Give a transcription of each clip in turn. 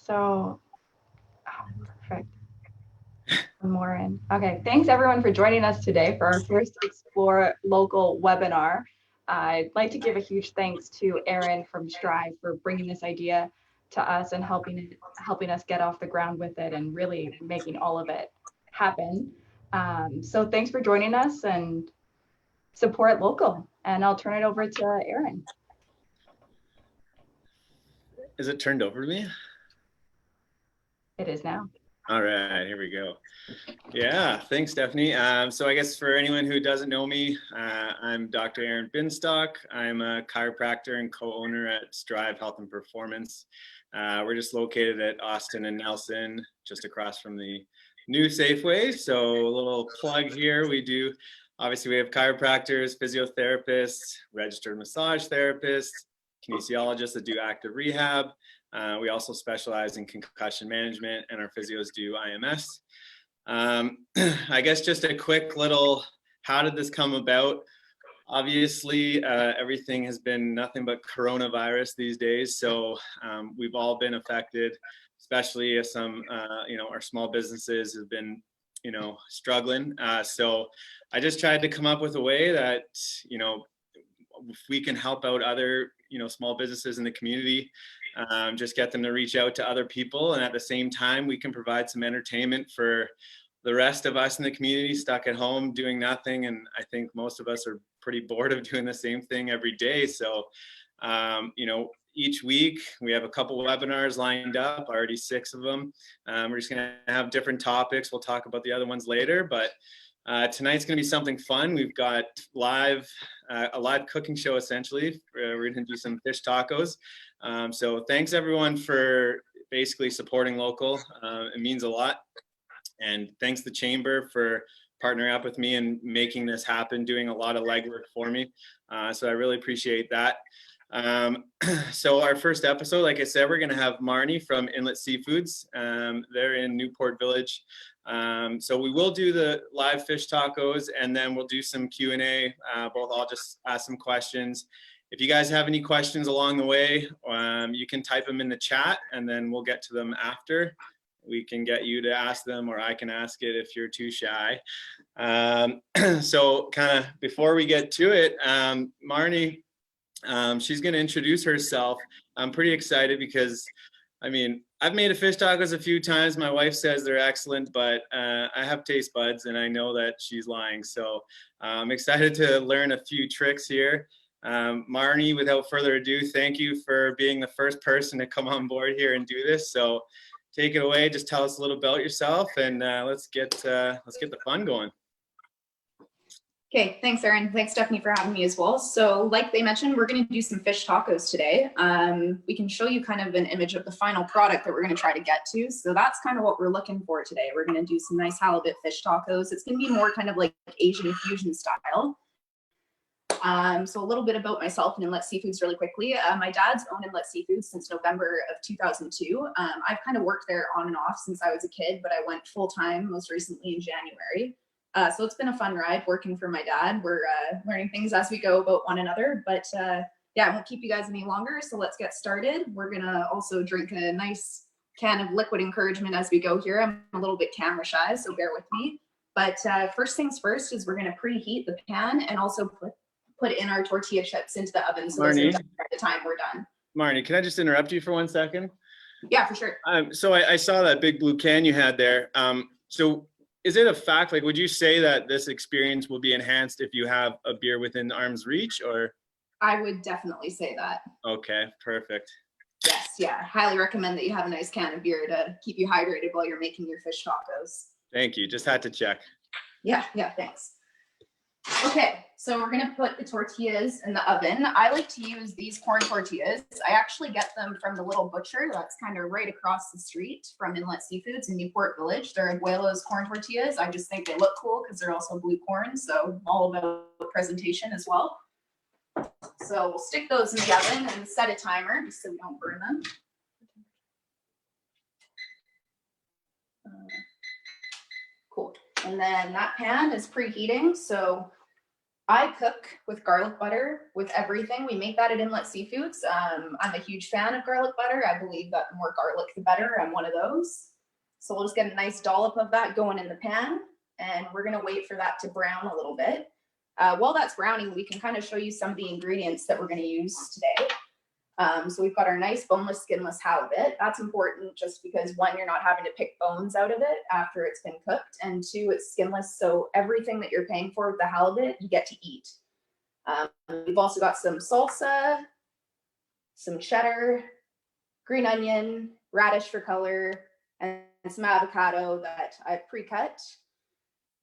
So, perfect. One more in. Okay, thanks everyone for joining us today for our first Explore Local webinar. I'd like to give a huge thanks to Erin from Strive for bringing this idea to us and helping us get off the ground with it and really making all of it happen. So thanks for joining us and support local. And I'll turn it over to Erin. Is it turned over to me? It is now. All right, here we go. Yeah, thanks, Stephanie. So I guess for anyone who doesn't know me, I'm Dr. Aaron Binstock. I'm a chiropractor and co-owner at Strive Health and Performance. We're just located at Austin and Nelson, just across from the new Safeway. So a little plug here. Obviously we have chiropractors, physiotherapists, registered massage therapists, kinesiologists that do active rehab. We also specialize in concussion management, and our physios do IMS. I guess just a quick little, how did this come about? Obviously, everything has been nothing but coronavirus these days. So we've all been affected, especially as some, our small businesses have been, struggling. So I just tried to come up with a way that, if we can help out other, small businesses in the community, just get them to reach out to other people. And at the same time, we can provide some entertainment for the rest of us in the community stuck at home doing nothing. And I think most of us are pretty bored of doing the same thing every day. So, each week we have a couple webinars lined up, already 6 of them. We're just going to have different topics. We'll talk about the other ones later, but tonight's going to be something fun. We've got a live cooking show, essentially. We're going to do some fish tacos. So thanks everyone for basically supporting local. It means a lot. And thanks the Chamber for partnering up with me and making this happen, doing a lot of legwork for me. So I really appreciate that. So our first episode, like I said, we're going to have Marnie from Inlet Seafoods. They're in Newport Village. So we will do the live fish tacos, and then we'll do some Q&A. I'll just ask some questions. If you guys have any questions along the way, you can type them in the chat, and then we'll get to them after. We can get you to ask them, or I can ask it if you're too shy. So kind of before we get to it, Marnie, she's going to introduce herself. I'm pretty excited because, I've made a fish tacos a few times. My wife says they're excellent, but I have taste buds and I know that she's lying. So I'm excited to learn a few tricks here. Marnie, without further ado, thank you for being the first person to come on board here and do this. So take it away. Just tell us a little about yourself, and let's get the fun going. Okay, thanks, Erin. Thanks, Stephanie, for having me as well. So like they mentioned, we're going to do some fish tacos today. We can show you kind of an image of the final product that we're going to try to get to. So that's kind of what we're looking for today. We're going to do some nice halibut fish tacos. It's going to be more kind of like Asian fusion style. So a little bit about myself and Inlet Seafoods really quickly. My dad's owned Inlet Seafoods since November of 2002. I've kind of worked there on and off since I was a kid, but I went full-time most recently in January. So it's been a fun ride working for my dad. We're learning things as we go about one another, but yeah, I won't keep you guys any longer. So let's get started. We're gonna also drink a nice can of liquid encouragement as we go here. I'm a little bit camera shy, so bear with me. But first things first is we're gonna preheat the pan and also put in our tortilla chips into the oven. So Marnie, by the time we're done. Marnie, can I just interrupt you for 1 second? Yeah, for sure. So I saw that big blue can you had there. So is it a fact, like, would you say that this experience will be enhanced if you have a beer within arm's reach, or? I would definitely say that. Okay, perfect. Yes, yeah. Highly recommend that you have a nice can of beer to keep you hydrated while you're making your fish tacos. Thank you. Just had to check. Yeah, thanks. Okay, so we're gonna put the tortillas in the oven. I like to use these corn tortillas. I actually get them from the little butcher that's kind of right across the street from Inlet Seafoods in Newport Village. They're Abuelo's corn tortillas. I just think they look cool because they're also blue corn, so all about presentation as well. So we'll stick those in the oven and set a timer just so we don't burn them. Cool. And then that pan is preheating, so I cook with garlic butter with everything. We make that at Inlet Seafoods. I'm a huge fan of garlic butter. I believe that the more garlic, the better. I'm one of those. So we'll just get a nice dollop of that going in the pan, and we're gonna wait for that to brown a little bit. While that's browning, we can kind of show you some of the ingredients that we're gonna use today. So we've got our nice boneless, skinless halibut. That's important just because one, you're not having to pick bones out of it after it's been cooked, and two, it's skinless. So everything that you're paying for with the halibut, you get to eat. We've also got some salsa, some cheddar, green onion, radish for color, and some avocado that I've pre-cut.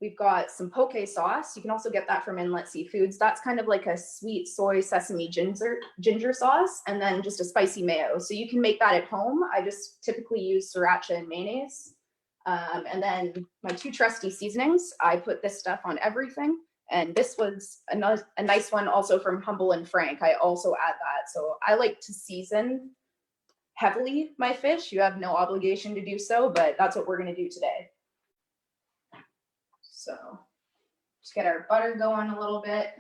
We've got some poke sauce. You can also get that from Inlet Seafoods. That's kind of like a sweet soy sesame ginger sauce, and then just a spicy mayo. So you can make that at home. I just typically use sriracha and mayonnaise. And then my two trusty seasonings. I put this stuff on everything. And this was a nice one also from Humble and Frank. I also add that. So I like to season heavily my fish. You have no obligation to do so, but that's what we're going to do today. So just get our butter going a little bit.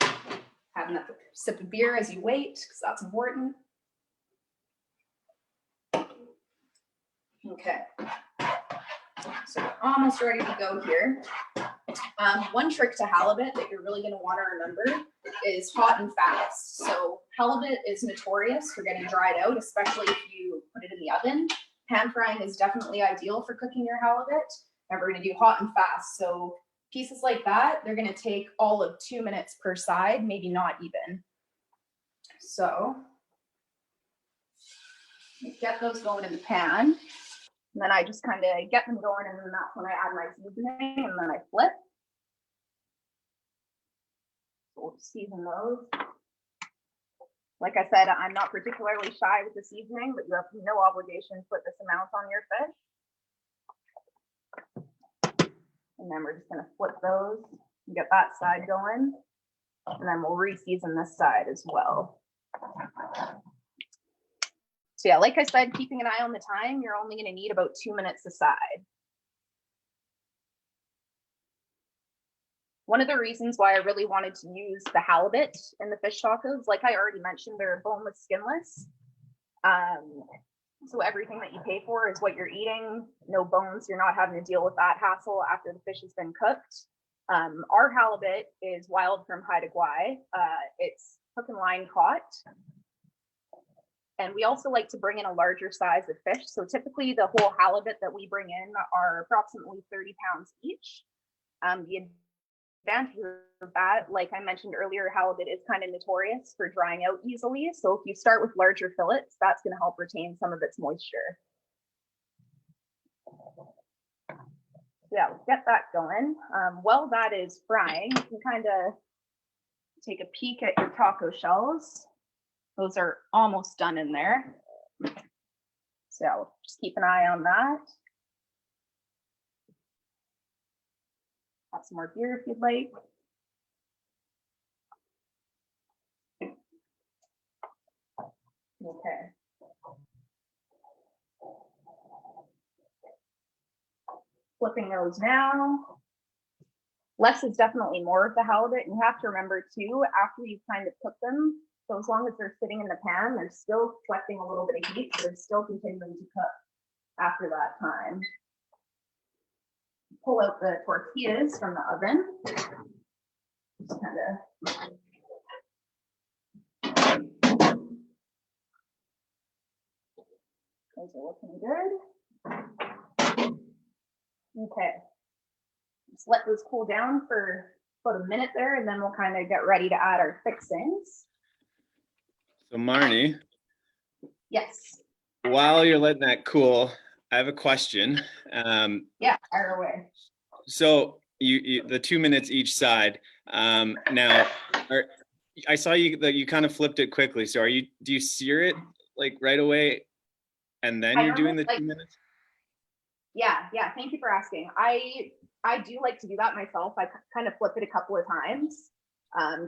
Have another sip of beer as you wait, because that's important. Okay. So we're almost ready to go here. One trick to halibut that you're really going to want to remember is hot and fast. So halibut is notorious for getting dried out, especially if you put it in the oven. Pan frying is definitely ideal for cooking your halibut. And we're going to do hot and fast. So pieces like that, they're going to take all of 2 minutes per side, maybe not even. So get those going in the pan. And then I just kind of get them going, and then that's when I add my seasoning, and then I flip. So we'll season those. Like I said, I'm not particularly shy with the seasoning, but you have no obligation to put this amount on your fish. And then we're just going to flip those and get that side going. And then we'll re-season this side as well. So yeah, like I said, keeping an eye on the time, you're only going to need about 2 minutes aside. One of the reasons why I really wanted to use the halibut in the fish tacos, like I already mentioned, they're boneless, skinless. So everything that you pay for is what you're eating, no bones. You're not having to deal with that hassle after the fish has been cooked. Our halibut is wild from Haida Gwaii. It's hook and line caught. And we also like to bring in a larger size of fish. So typically the whole halibut that we bring in are approximately 30 pounds each. The advantage of that, like I mentioned earlier, halibut is kind of notorious for drying out easily. So if you start with larger fillets, that's going to help retain some of its moisture. Yeah, let's get that going. While that is frying, you can kind of take a peek at your taco shells. Those are almost done in there. So just keep an eye on that. Got some more beer if you'd like. Okay. Flipping those now. Less is definitely more of the halibut. And you have to remember too, after you've kind of cooked them, so as long as they're sitting in the pan, they're still collecting a little bit of heat, so they're still continuing to cook after that time. Pull out the tortillas from the oven. Just kind of those are looking good. Okay. Just let those cool down for about a minute there, and then we'll kind of get ready to add our fixings. So Marnie. Yes. While you're letting that cool, I have a question. Yeah, fire away. So you the 2 minutes each side. Now, I saw you that you kind of flipped it quickly. So do you sear it like right away, and then you're doing the 2 minutes? Yeah. Thank you for asking. I do like to do that myself. I kind of flip it a couple of times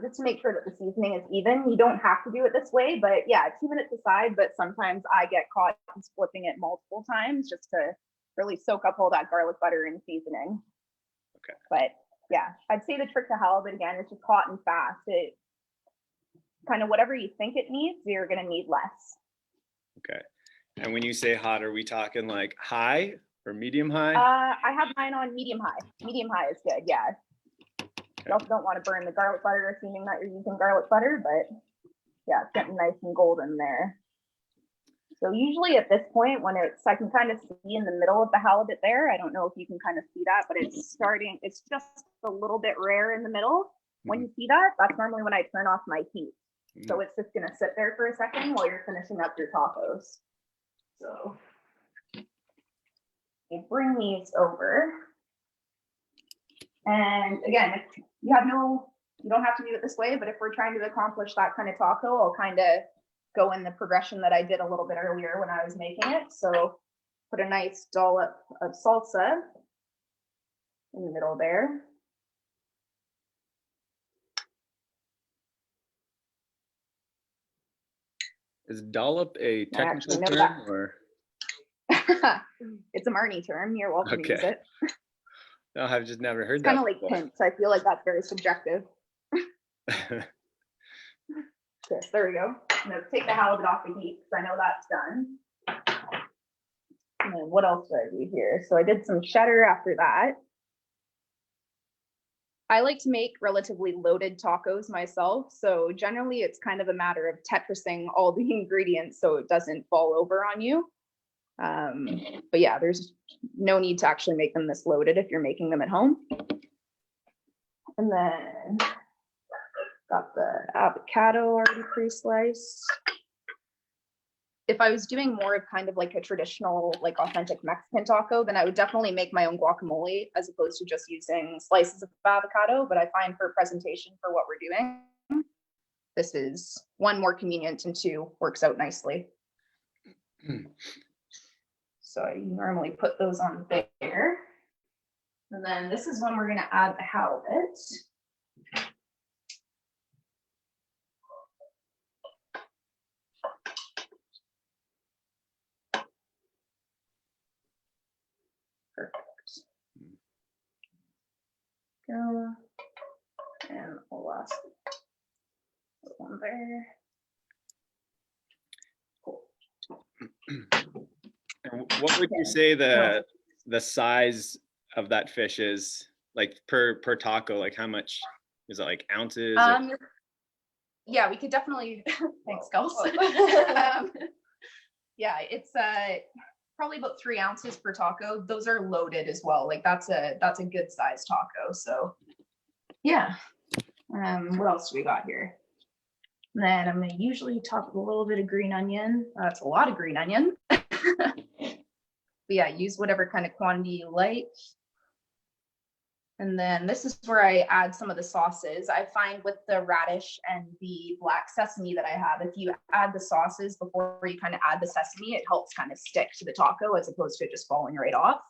just to make sure that the seasoning is even. You don't have to do it this way, but yeah, 2 minutes aside. But sometimes I get caught flipping it multiple times just to really soak up all that garlic butter and seasoning. Okay. But yeah, I'd say the trick to halibut again is just hot and fast. It kind of whatever you think it needs, you're going to need less. Okay. And when you say hot, are we talking like high or medium high? I have mine on medium high. Medium high is good, yeah. You also don't want to burn the garlic butter, assuming that you're using garlic butter, but yeah, it's getting nice and golden there. So usually at this point, when I can kind of see in the middle of the halibut there, I don't know if you can kind of see that, but it's just a little bit rare in the middle. When you see that, that's normally when I turn off my heat. So it's just gonna sit there for a second while you're finishing up your tacos. So you bring these over. And again, you don't have to do it this way, but if we're trying to accomplish that kind of taco, I'll kind of go in the progression that I did a little bit earlier when I was making it. So put a nice dollop of salsa in the middle there. Is dollop a technical know term that. or? It's a Marnie term. You're welcome to use it. No, I've just never heard It's that. kind of like pinch. I feel like that's very subjective. Okay, there we go. I'm gonna take the halibut off the heat because I know that's done. And then what else did I do here? So I did some cheddar after that. I like to make relatively loaded tacos myself. So generally it's kind of a matter of Tetrising all the ingredients so it doesn't fall over on you. But yeah, there's no need to actually make them this loaded if you're making them at home. And then got the avocado already pre-sliced. If I was doing more of kind of like a traditional, like authentic Mexican taco, then I would definitely make my own guacamole as opposed to just using slices of avocado. But I find for presentation for what we're doing, this is one, more convenient, and two, works out nicely. So I normally put those on there. And then this is when we're going to add the halibut. Perfect. Go. And the last one there. Cool. And what would you say the size of that fish is, like per taco? Like how much is it, like ounces? Yeah, we could definitely. Thanks, Gulls. Yeah, it's probably about 3 ounces per taco. Those are loaded as well. Like that's a good size taco. So yeah. What else do we got here? And then I'm gonna usually top with a little bit of green onion. That's a lot of green onion. But yeah, use whatever kind of quantity you like. And then this is where I add some of the sauces. I find with the radish and the black sesame that I have, if you add the sauces before you kind of add the sesame, it helps kind of stick to the taco as opposed to it just falling right off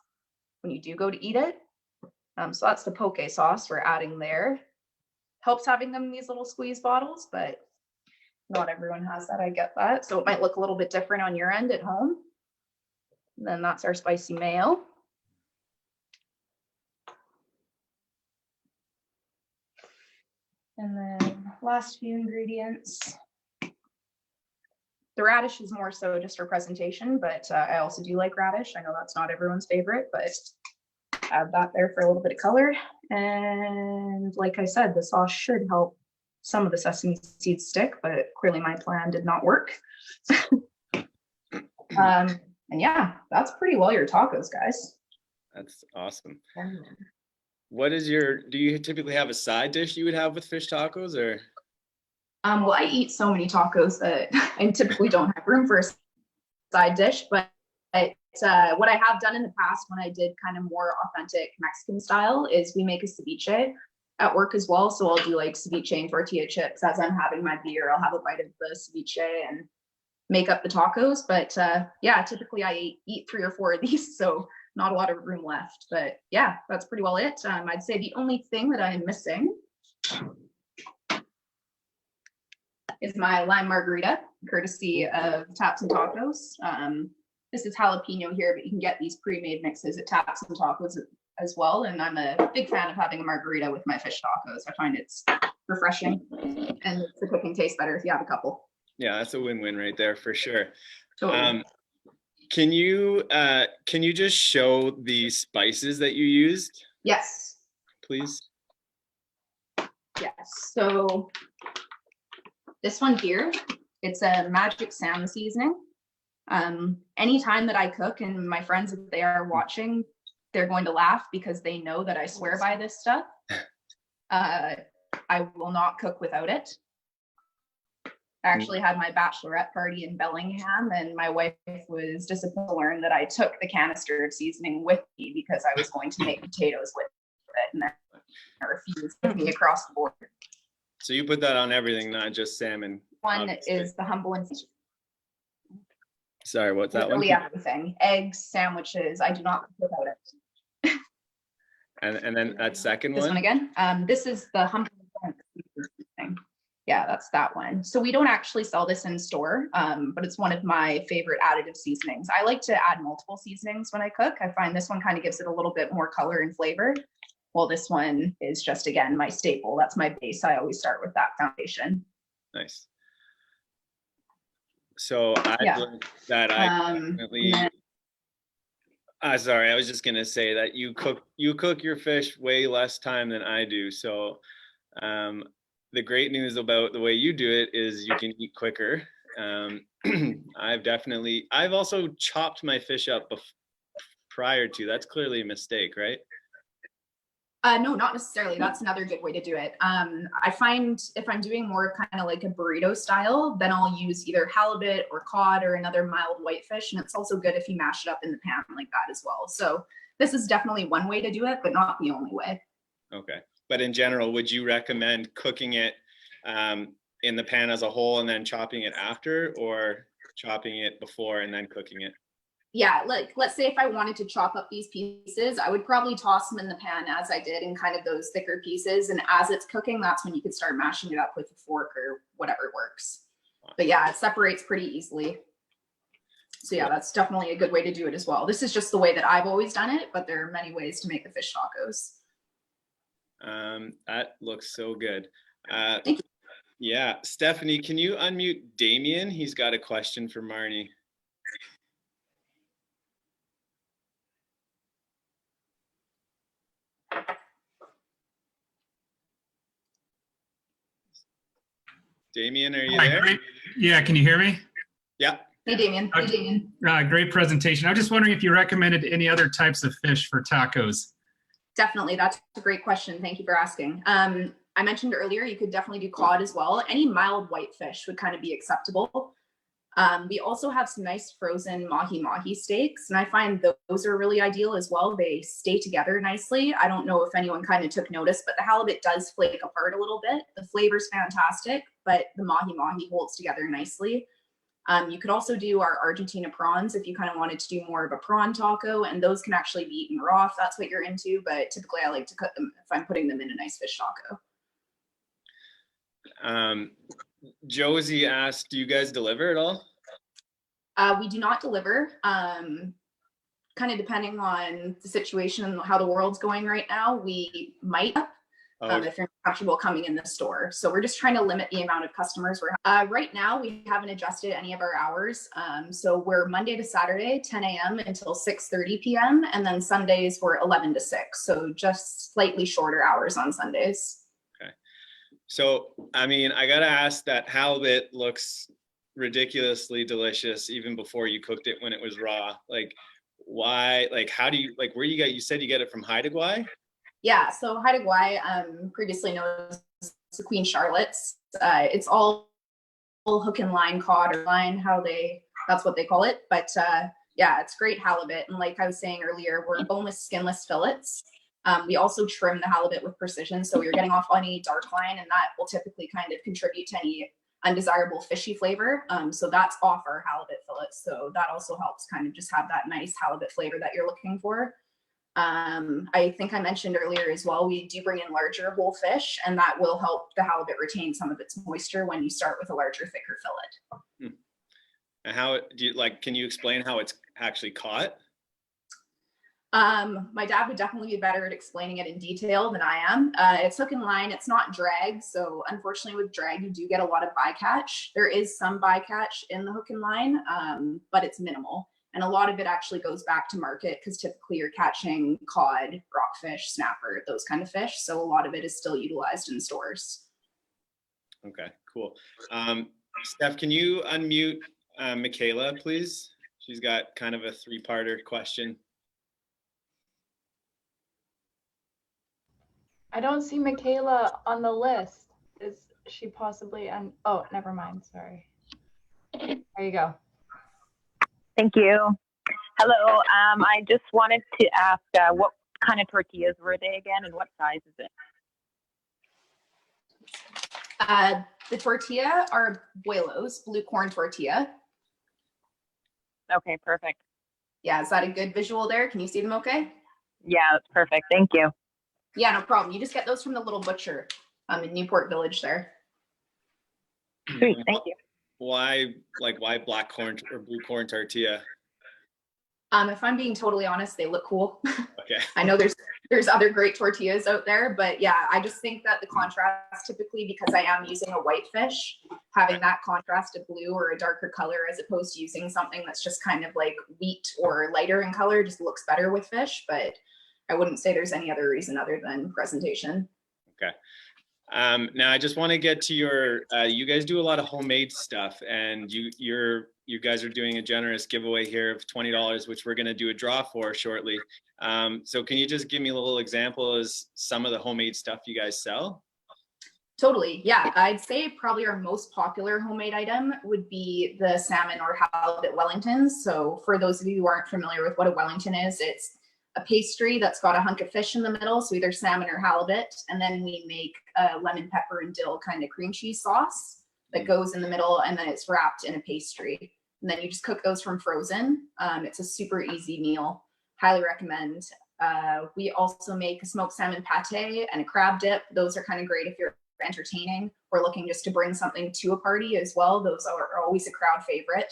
when you do go to eat it. So that's the poke sauce we're adding there. Helps having them in these little squeeze bottles, but not everyone has that. I get that. So it might look a little bit different on your end at home. And then that's our spicy mayo. And then last few ingredients. The radish is more so just for presentation, but I also do like radish. I know that's not everyone's favorite, but add that there for a little bit of color. And like I said, the sauce should help some of the sesame seeds stick, but clearly my plan did not work. And yeah, that's pretty well your tacos, guys. That's awesome. What is do you typically have a side dish you would have with fish tacos, or? Well, I eat so many tacos that I typically don't have room for a side dish, but what I have done in the past when I did kind of more authentic Mexican style is we make a ceviche at work as well. So I'll do like ceviche and tortilla chips as I'm having my beer. I'll have a bite of the ceviche and make up the tacos. But yeah, typically I eat 3 or 4 of these, so not a lot of room left. But yeah, that's pretty well it. I'd say the only thing that I'm missing is my lime margarita, courtesy of Taps and Tacos. This is jalapeno here, but you can get these pre-made mixes at Taps and Tacos as well. And I'm a big fan of having a margarita with my fish tacos. I find it's refreshing and makes the cooking taste better if you have a couple. Yeah, that's a win-win right there for sure. Totally. Can you just show the spices that you used, Yes. please? Yes. So this one here, it's a magic salmon seasoning. Anytime that I cook, and my friends, if they are watching, they're going to laugh because they know that I swear by this stuff. I will not cook without it. I actually had my bachelorette party in Bellingham, and my wife was disappointed to learn that I took the canister of seasoning with me because I was going to make potatoes with it, and I refused to me across the board. So you put that on everything, not just salmon. One obviously. is the humble and Sorry, what's that one? literally everything. Eggs, sandwiches. I do not cook without it. And then that second This one again. This is the humble thing. Yeah, that's that one. So we don't actually sell this in store, but it's one of my favorite additive seasonings. I like to add multiple seasonings when I cook. I find this one kind of gives it a little bit more color and flavor. Well, this one is just, again, my staple. That's my base. I always start with that foundation. Nice. So I learned that I definitely. Sorry, I was just gonna say that you cook your fish way less time than I do. So the great news about the way you do it is you can eat quicker. I've also chopped my fish up prior to. That's clearly a mistake, right? No, not necessarily. That's another good way to do it. I find if I'm doing more kind of like a burrito style, then I'll use either halibut or cod or another mild whitefish. And it's also good if you mash it up in the pan like that as well. So this is definitely one way to do it, but not the only way. Okay. But in general, would you recommend cooking it in the pan as a whole and then chopping it after, or chopping it before and then cooking it? Yeah, like let's say if I wanted to chop up these pieces, I would probably toss them in the pan as I did in kind of those thicker pieces. And as it's cooking, that's when you could start mashing it up with a fork or whatever works. But yeah, it separates pretty easily. So yeah, that's definitely a good way to do it as well. This is just the way that I've always done it, but there are many ways to make the fish tacos. That looks so good. Thank you. Yeah, Stephanie, can you unmute Damien? He's got a question for Marnie. Damien, are you there? Great. Yeah, can you hear me? Yeah. Hey, Damien. Hey, Damien. Great presentation. I was just wondering if you recommended any other types of fish for tacos. Definitely. That's a great question. Thank you for asking. I mentioned earlier, you could definitely do cod as well. Any mild whitefish would kind of be acceptable. We also have some nice frozen mahi-mahi steaks, and I find those are really ideal as well. They stay together nicely. I don't know if anyone kind of took notice, but the halibut does flake apart a little bit. The flavor's fantastic, but the mahi-mahi holds together nicely. You could also do our Argentina prawns if you kind of wanted to do more of a prawn taco, and those can actually be eaten raw if that's what you're into, but typically I like to cook them if I'm putting them in a nice fish taco. Josie asked, do you guys deliver at all? We do not deliver. Kind of depending on the situation and how the world's going right now, we might if you're comfortable coming in the store. So we're just trying to limit the amount of customers we're right now. We haven't adjusted any of our hours. So we're Monday to Saturday, 10 a.m. until 6:30 p.m. And then Sundays we're 11 to 6. So just slightly shorter hours on Sundays. Okay. So, I mean, I got to ask, that halibut looks ridiculously delicious even before you cooked it when it was raw. Like, why, like, how do you, like, where you said you get it from Haida Gwaii? Yeah, so Haida Gwaii, previously known as the Queen Charlotte's. It's all hook and line cod or line, that's what they call it. But yeah, it's great halibut. And like I was saying earlier, we're boneless, skinless fillets. We also trim the halibut with precision. So you're getting off any dark line, and that will typically kind of contribute to any undesirable fishy flavor. So that's off our halibut fillets. So that also helps kind of just have that nice halibut flavor that you're looking for. I think I mentioned earlier as well, we do bring in larger whole fish, and that will help the halibut retain some of its moisture when you start with a larger, thicker fillet. And how do you, like, can you explain how it's actually caught? My dad would definitely be better at explaining it in detail than I am. It's hook and line. It's not drag. So unfortunately with drag, you do get a lot of bycatch. There is some bycatch in the hook and line, but it's minimal. And a lot of it actually goes back to market because typically you're catching cod, rockfish, snapper, those kind of fish. So a lot of it is still utilized in stores. Okay, cool. Steph, can you unmute Michaela, please? She's got kind of a three-parter question. I don't see Michaela on the list. Is she possibly on? Oh, never mind. Sorry. There you go. Thank you. Hello. I just wanted to ask what kind of tortillas were they again and what size is it? The tortilla are buelos, blue corn tortilla. Okay, perfect. Yeah, is that a good visual there? Can you see them okay? Yeah, that's perfect. Thank you. Yeah, no problem. You just get those from the little butcher in Newport Village there. Sweet, thank you. Why black corn or blue corn tortilla? If I'm being totally honest, they look cool. Okay. I know there's other great tortillas out there, but yeah, I just think that the contrast typically, because I am using a white fish, having that contrast of blue or a darker color as opposed to using something that's just kind of like wheat or lighter in color just looks better with fish, but I wouldn't say there's any other reason other than presentation. Okay. Now I just want to get to your, you guys do a lot of homemade stuff, and you guys are doing a generous giveaway here of $20, which we're going to do a draw for shortly. So can you just give me a little example as some of the homemade stuff you guys sell? Totally. Yeah. I'd say probably our most popular homemade item would be the salmon or halibut Wellingtons. So for those of you who aren't familiar with what a Wellington is, it's a pastry that's got a hunk of fish in the middle, so either salmon or halibut, and then we make a lemon pepper and dill kind of cream cheese sauce that goes in the middle, and then it's wrapped in a pastry. And then you just cook those from frozen. It's a super easy meal. Highly recommend. We also make a smoked salmon pate and a crab dip. Those are kind of great if you're entertaining or looking just to bring something to a party as well. Those are always a crowd favorite.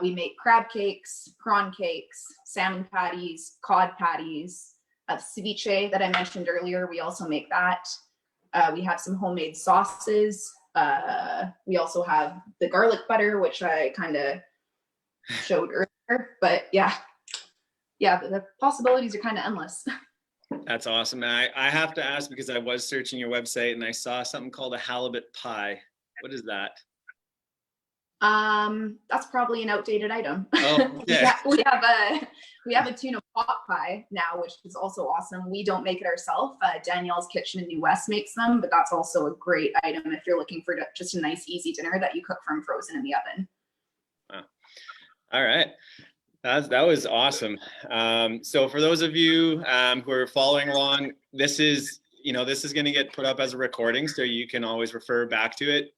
We make crab cakes, prawn cakes, salmon patties, cod patties, ceviche that I mentioned earlier. We also make that. We have some homemade sauces. We also have the garlic butter, which I kind of showed earlier. But yeah, the possibilities are kind of endless. That's awesome. I have to ask because I was searching your website and I saw something called a halibut pie. What is that? That's probably an outdated item. Oh, okay. we have a tuna pot pie now, which is also awesome. We don't make it ourselves. Danielle's Kitchen in New West makes them, but that's also a great item if you're looking for just a nice, easy dinner that you cook from frozen in the oven. Wow. All right. That was awesome. So for those of you who are following along, this is going to get put up as a recording, so you can always refer back to it.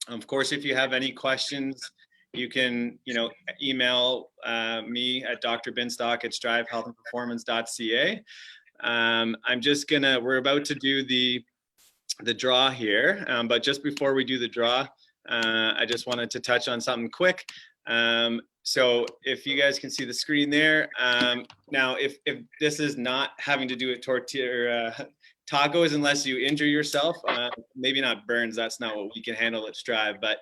Of course, if you have any questions, you can, email me at drbinstock@strivehealthandperformance.ca. We're about to do the draw here, but just before we do the draw, I just wanted to touch on something quick. So if you guys can see the screen there, now if this is not having to do with tortilla tacos, unless you injure yourself, maybe not burns, that's not what we can handle at Strive, but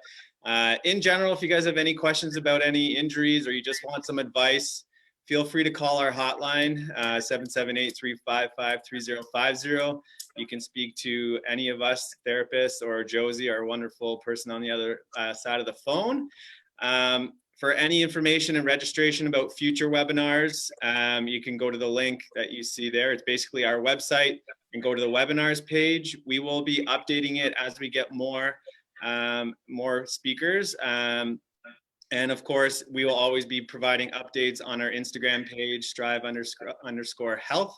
in general, if you guys have any questions about any injuries or you just want some advice, feel free to call our hotline, 778-355-3050. You can speak to any of us therapists or Josie, our wonderful person on the other side of the phone. For any information and registration about future webinars, you can go to the link that you see there. It's basically our website, and go to the webinars page. We will be updating it as we get more speakers. And of course, we will always be providing updates on our Instagram page, strive_health.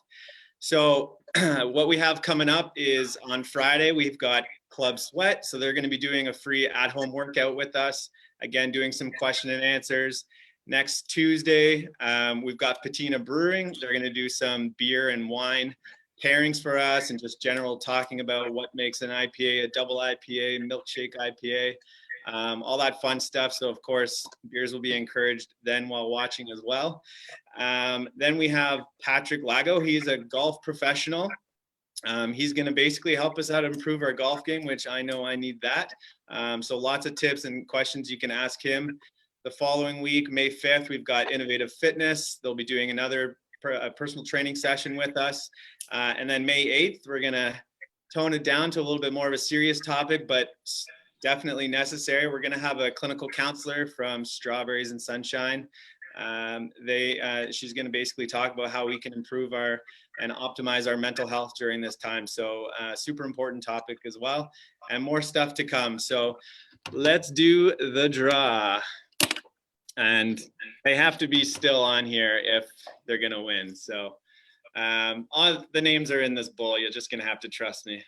So what we have coming up is on Friday, we've got Club Sweat. So they're going to be doing a free at-home workout with us. Again, doing some question and answers. Next Tuesday, we've got Patina Brewing. They're going to do some beer and wine pairings for us and just general talking about what makes an IPA, a double IPA, milkshake IPA. all that fun stuff. So of course, beers will be encouraged then while watching as well. Then we have Patrick Lago. He's a golf professional. He's going to basically help us out improve our golf game, which I know I need that. So lots of tips and questions you can ask him. The following week, May 5th, we've got Innovative Fitness. They'll be doing another personal training session with us. And then May 8th, we're going to tone it down to a little bit more of a serious topic, but definitely necessary. We're going to have a clinical counselor from Strawberries and Sunshine. She's going to basically talk about how we can improve and optimize our mental health during this time. So super important topic as well, and more stuff to come. So let's do the draw. And they have to be still on here if they're going to win. So all the names are in this bowl. You're just going to have to trust me.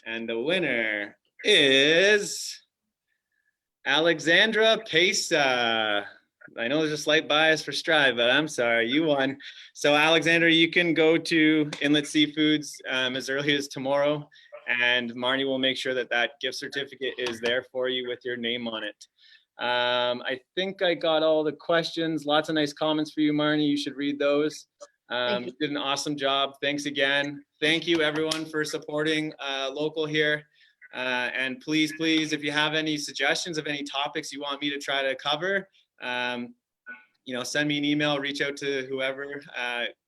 And the winner is Alexandra Pesa. I know there's a slight bias for Strive, but I'm sorry, you won. So Alexandra, you can go to Inlet Seafoods as early as tomorrow, and Marnie will make sure that that gift certificate is there for you with your name on it. I think I got all the questions. Lots of nice comments for you, Marnie. You should read those. You did an awesome job. Thanks again. Thank you, everyone, for supporting local here. And please, if you have any suggestions of any topics you want me to try to cover, send me an email, reach out to whoever,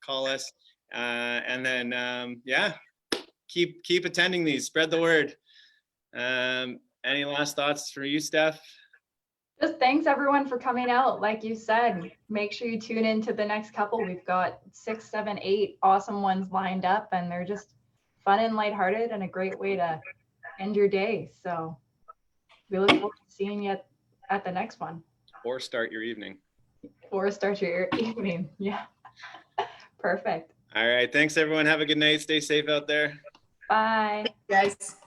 call us, and then keep attending these. Spread the word. Any last thoughts for you, Steph? Just thanks everyone for coming out. Like you said, make sure you tune into the next couple. We've got 6, 7, 8 awesome ones lined up, and they're just fun and lighthearted and a great way to end your day. So we look forward to seeing you at the next one. Or start your evening. Yeah. Perfect. All right. Thanks, everyone. Have a good night. Stay safe out there. Bye. Guys.